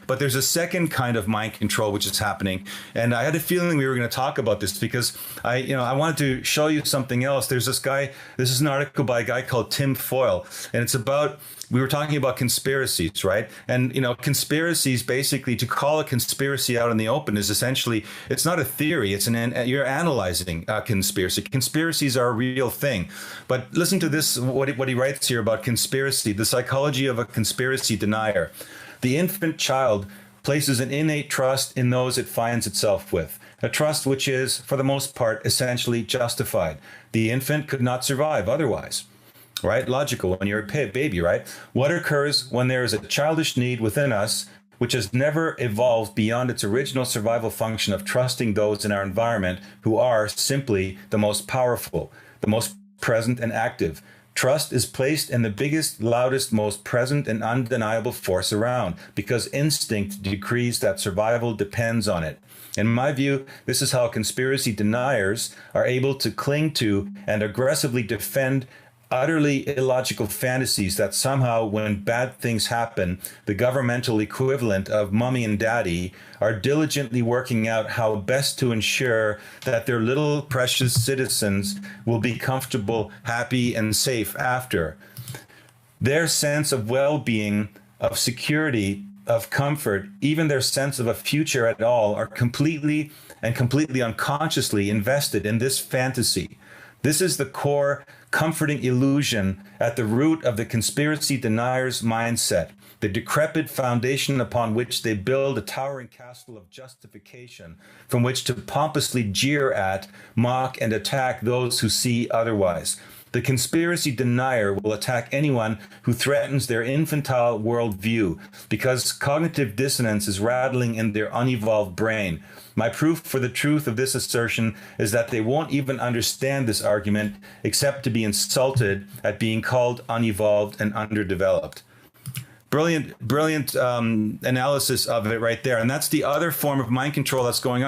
But there's a second kind of mind control which is happening, and I had a feeling we were going to talk about this because I wanted to show you something else. There's this guy. This is an article by a guy called Tim Foyle, and it's about. We were talking about conspiracies, right? And, conspiracies, basically, to call a conspiracy out in the open is essentially, it's not a theory. You're analyzing a conspiracy. Conspiracies are a real thing. But listen to this, what he writes here about conspiracy, the psychology of a conspiracy denier. The infant child places an innate trust in those it finds itself with, a trust which is, for the most part, essentially justified. The infant could not survive otherwise. Right? Logical when you're a baby, right? What occurs when there is a childish need within us which has never evolved beyond its original survival function of trusting those in our environment who are simply the most powerful, the most present and active. Trust is placed in the biggest, loudest, most present and undeniable force around because instinct decrees that survival depends on it. In my view, this is how conspiracy deniers are able to cling to and aggressively defend utterly illogical fantasies that somehow, when bad things happen, the governmental equivalent of mommy and daddy are diligently working out how best to ensure that their little precious citizens will be comfortable, happy, and safe after. Their sense of well-being, of security, of comfort, even their sense of a future at all are completely unconsciously invested in this fantasy. This is the core comforting illusion at the root of the conspiracy denier's mindset, the decrepit foundation upon which they build a towering castle of justification from which to pompously jeer at, mock, and attack those who see otherwise. The conspiracy denier will attack anyone who threatens their infantile worldview because cognitive dissonance is rattling in their unevolved brain. My proof for the truth of this assertion is that they won't even understand this argument except to be insulted at being called unevolved and underdeveloped. Brilliant analysis of it right there. And that's the other form of mind control that's going on.